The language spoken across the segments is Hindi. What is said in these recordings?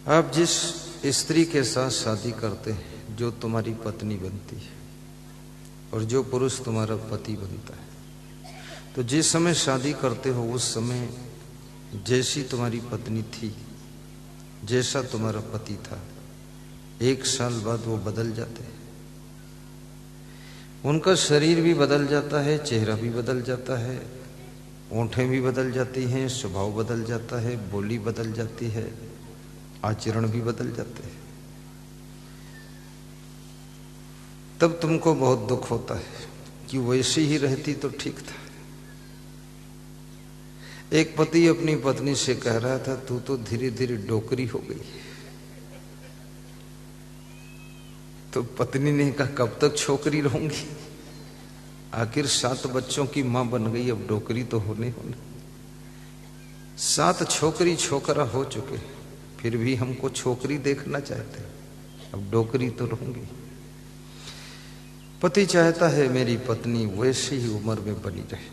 आप जिस स्त्री के साथ शादी करते हैं जो तुम्हारी पत्नी बनती है और जो पुरुष तुम्हारा पति बनता है, तो जिस समय शादी करते हो उस समय जैसी तुम्हारी पत्नी थी, जैसा तुम्हारा पति था, 1 साल बाद वो बदल जाते हैं। उनका शरीर भी बदल जाता है, चेहरा भी बदल जाता है, ओंठें भी बदल जाती हैं, स्वभाव बदल जाता है, बोली बदल जाती है, आचरण भी बदल जाते हैं। तब तुमको बहुत दुख होता है कि वैसी ही रहती तो ठीक था। एक पति अपनी पत्नी से कह रहा था, तू तो धीरे धीरे डोकरी हो गई। तो पत्नी ने कहा, कब तक छोकरी रहूंगी, आखिर 7 बच्चों की मां बन गई, अब डोकरी तो होने 7 छोकरी छोकरा हो चुके, फिर भी हमको छोकरी देखना चाहते, अब डोकरी तो रहूंगी। पति चाहता है मेरी पत्नी वैसी ही उम्र में बनी रहे,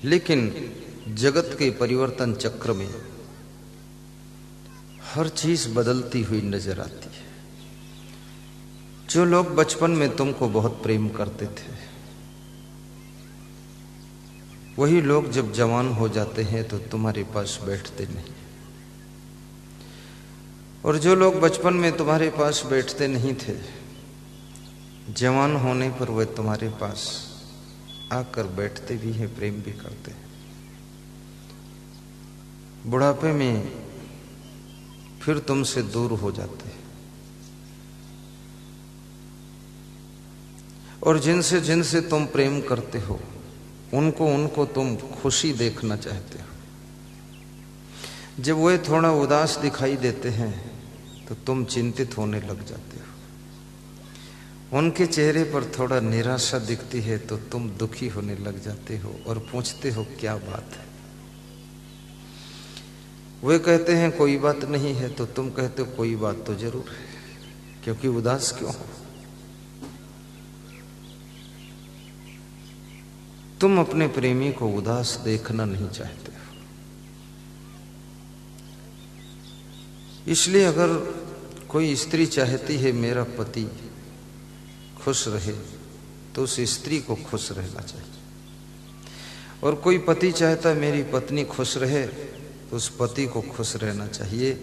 लेकिन जगत के परिवर्तन चक्र में हर चीज बदलती हुई नजर आती है। जो लोग बचपन में तुमको बहुत प्रेम करते थे, वही लोग जब जवान हो जाते हैं तो तुम्हारे पास बैठते नहीं, और जो लोग बचपन में तुम्हारे पास बैठते नहीं थे, जवान होने पर वे तुम्हारे पास आकर बैठते भी हैं, प्रेम भी करते हैं। बुढ़ापे में फिर तुमसे दूर हो जाते हैं, और जिनसे जिनसे तुम प्रेम करते हो उनको तुम खुशी देखना चाहते हो। जब वे थोड़ा उदास दिखाई देते हैं तो तुम चिंतित होने लग जाते हो। उनके चेहरे पर थोड़ा निराशा दिखती है तो तुम दुखी होने लग जाते हो और पूछते हो क्या बात है। वे कहते हैं कोई बात नहीं है, तो तुम कहते हो कोई बात तो जरूर है, क्योंकि उदास क्यों हो। तुम अपने प्रेमी को उदास देखना नहीं चाहते हो। इसलिए अगर कोई स्त्री चाहती है मेरा पति खुश रहे, तो उस स्त्री को खुश रहना चाहिए, और कोई पति चाहता है मेरी पत्नी खुश रहे, तो उस पति को खुश रहना चाहिए।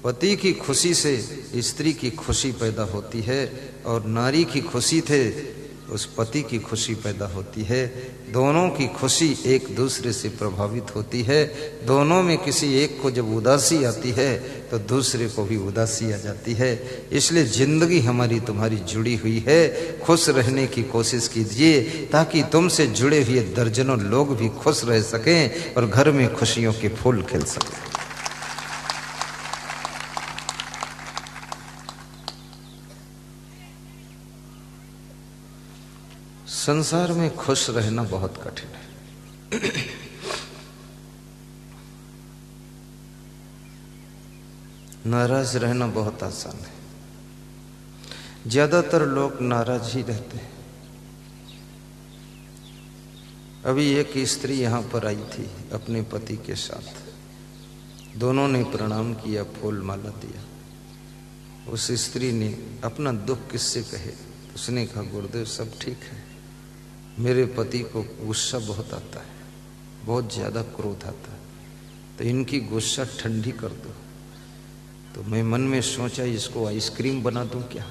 पति की खुशी से स्त्री की खुशी पैदा होती है, और नारी की खुशी से उस पति की खुशी पैदा होती है। दोनों की खुशी एक दूसरे से प्रभावित होती है। दोनों में किसी एक को जब उदासी आती है तो दूसरे को भी उदासी आ जाती है। इसलिए जिंदगी हमारी तुम्हारी जुड़ी हुई है। खुश रहने की कोशिश कीजिए ताकि तुमसे जुड़े हुए दर्जनों लोग भी खुश रह सकें और घर में खुशियों के फूल खिल सकें। संसार में खुश रहना बहुत कठिन है। नाराज रहना बहुत आसान है। ज्यादातर लोग नाराज ही रहते हैं। अभी एक स्त्री यहां पर आई थी अपने पति के साथ, दोनों ने प्रणाम किया, फूल माला दिया। उस स्त्री ने अपना दुख किससे कहे, उसने कहा गुरुदेव सब ठीक है, मेरे पति को गुस्सा बहुत आता है, बहुत ज्यादा क्रोध आता है, तो इनकी गुस्सा ठंडी कर दो। तो मैं मन में सोचा इसको आइसक्रीम बना दूं क्या।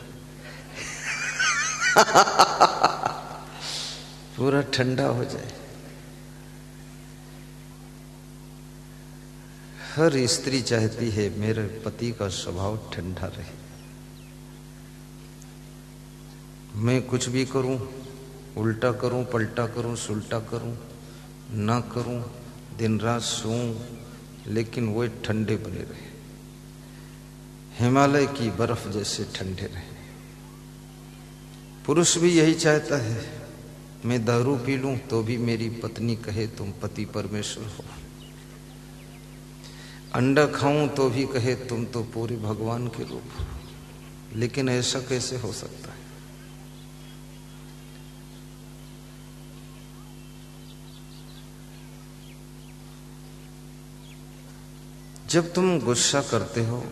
पूरा ठंडा हो जाए। हर स्त्री चाहती है मेरे पति का स्वभाव ठंडा रहे। मैं कुछ भी करूं, उल्टा करूं, पलटा करूं, सुलटा करूं, ना करूं, दिन रात सोऊं, लेकिन वो ठंडे बने रहे, हिमालय की बर्फ जैसे ठंडे रहे। पुरुष भी यही चाहता है, मैं दारू पी लूं तो भी मेरी पत्नी कहे तुम पति परमेश्वर हो, अंडा खाऊं तो भी कहे तुम तो पूरे भगवान के रूप हो। लेकिन ऐसा कैसे हो सकता है। जब तुम गुस्सा करते हो,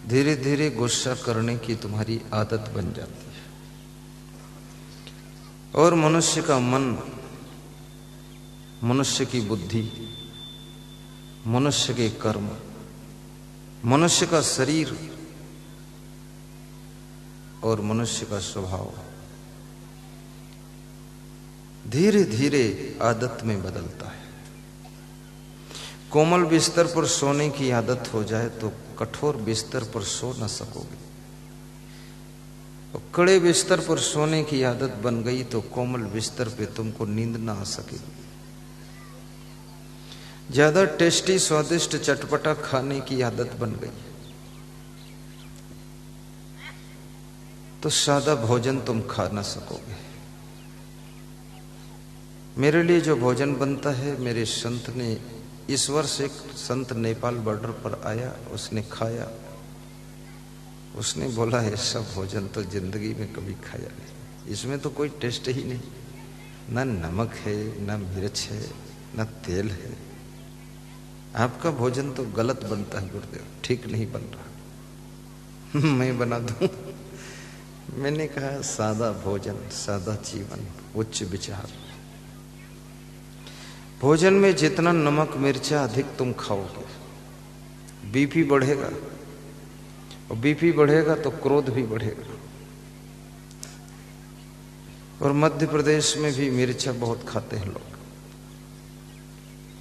धीरे धीरे गुस्सा करने की तुम्हारी आदत बन जाती है और मनुष्य का मन, मनुष्य की बुद्धि, मनुष्य के कर्म, मनुष्य का शरीर और मनुष्य का स्वभाव धीरे धीरे आदत में बदलता है। कोमल बिस्तर पर सोने की आदत हो जाए तो कठोर बिस्तर पर सो न सकोगे, और कड़े बिस्तर पर सोने की आदत बन गई तो कोमल बिस्तर पे तुमको नींद ना आ सकेगी। ज्यादा टेस्टी, स्वादिष्ट, चटपटा खाने की आदत बन गई तो सादा भोजन तुम खा ना सकोगे। मेरे लिए जो भोजन बनता है, मेरे संत ने, इस वर्ष एक संत नेपाल बॉर्डर पर आया, उसने खाया, उसने बोला ऐसा भोजन तो जिंदगी में कभी खाया नहीं, इसमें तो कोई टेस्ट ही नहीं, न नमक है, न मिर्च है, न तेल है। आपका भोजन तो गलत बनता है गुरुदेव, ठीक नहीं बन रहा। मैं बना दूं? मैंने कहा सादा भोजन, सादा जीवन, उच्च विचार। भोजन में जितना नमक मिर्चा अधिक तुम खाओगे, बीपी बढ़ेगा, और बीपी बढ़ेगा तो क्रोध भी बढ़ेगा। और मध्य प्रदेश में भी मिर्चा बहुत खाते हैं लोग,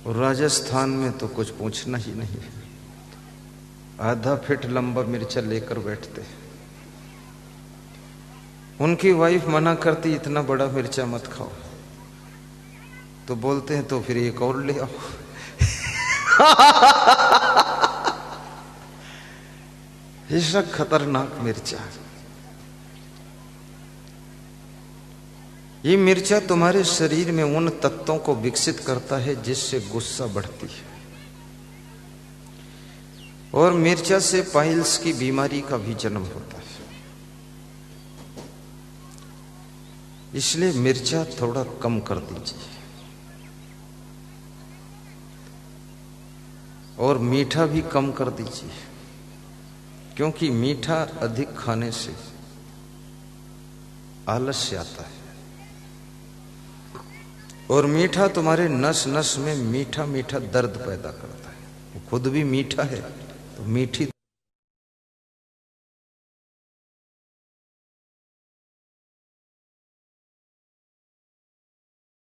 और राजस्थान में तो कुछ पूछना ही नहीं है, आधा फीट लंबा मिर्चा लेकर बैठते हैं। उनकी वाइफ मना करती इतना बड़ा मिर्चा मत खाओ, तो बोलते हैं तो फिर एक और ले आओ। ऐसा खतरनाक मिर्चा। ये मिर्चा तुम्हारे शरीर में उन तत्वों को विकसित करता है जिससे गुस्सा बढ़ती है, और मिर्चा से पाइल्स की बीमारी का भी जन्म होता है। इसलिए मिर्चा थोड़ा कम कर दीजिए, और मीठा भी कम कर दीजिए, क्योंकि मीठा अधिक खाने से आलस्य आता है, और मीठा तुम्हारे नस नस में मीठा मीठा दर्द पैदा करता है। वो खुद भी मीठा है तो मीठी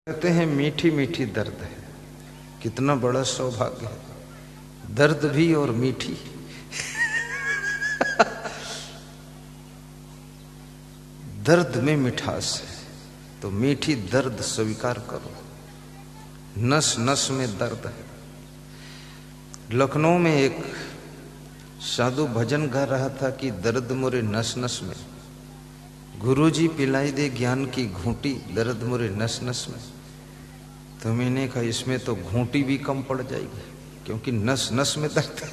कहते हैं, मीठी मीठी दर्द है। कितना बड़ा सौभाग्य है, दर्द भी और मीठी। दर्द में मिठास है तो मीठी दर्द स्वीकार करो। नस नस में दर्द है। लखनऊ में एक साधु भजन गा रहा था कि दर्द मोरे नस नस में, गुरुजी पिलाई दे ज्ञान की घूंटी, दर्द मोरे नस नस में। तो मैंने कहा इसमें तो घूंटी भी कम पड़ जाएगी, क्योंकि नस नस में दर्द है।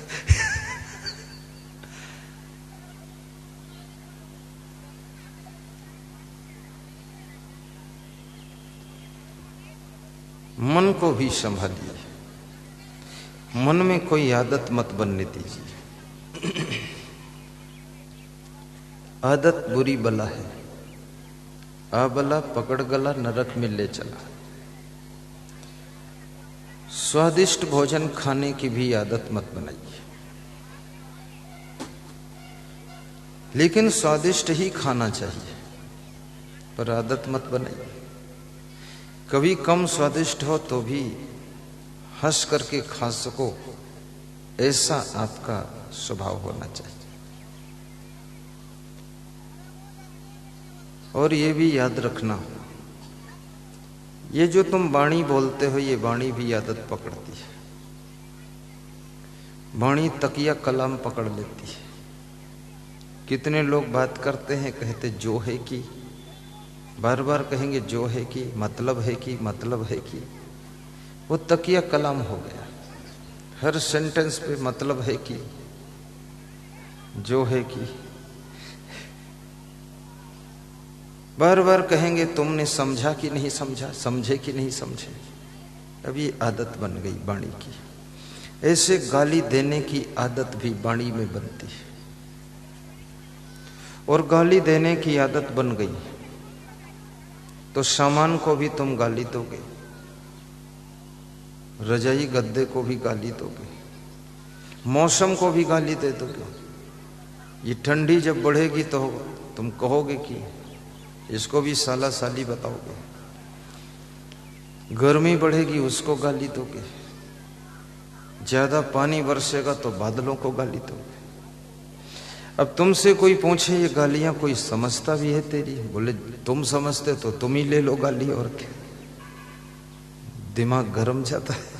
मन को भी संभालिए, मन में कोई आदत मत बनने दीजिए। आदत बुरी बला है, आबला पकड़ गला नरक में ले चला। स्वादिष्ट भोजन खाने की भी आदत मत बनाइए, लेकिन स्वादिष्ट ही खाना चाहिए, पर आदत मत बनाइए। कभी कम स्वादिष्ट हो तो भी हंस करके खा सको, ऐसा आपका स्वभाव होना चाहिए। और ये भी याद रखना, ये जो तुम वाणी बोलते हो, ये वाणी भी आदत पकड़ती है। वाणी तकिया कलाम पकड़ लेती है। कितने लोग बात करते हैं, कहते जो है कि, बार बार कहेंगे जो है कि, मतलब है कि, मतलब है कि, वो तकिया कलाम हो गया। हर सेंटेंस पे मतलब है कि, जो है कि, बार बार कहेंगे तुमने समझा कि नहीं समझा, समझे कि नहीं समझे। अब ये आदत बन गई वाणी की। ऐसे गाली देने की आदत भी वाणी में बनती है, और गाली देने की आदत बन गई तो सामान को भी तुम गाली दोगे, रजाई गद्दे को भी गाली दोगे, मौसम को भी गाली दे दोगे। ये ठंडी जब बढ़ेगी तो तुम कहोगे कि इसको भी साला साली बताओगे, गर्मी बढ़ेगी उसको गाली दोगे, ज्यादा पानी बरसेगा तो बादलों को गाली दोगे। अब तुमसे कोई पूछे ये गालियां कोई समझता भी है तेरी? बोले तुम समझते तो तुम ही ले लो गाली, और क्या, दिमाग गर्म जाता है।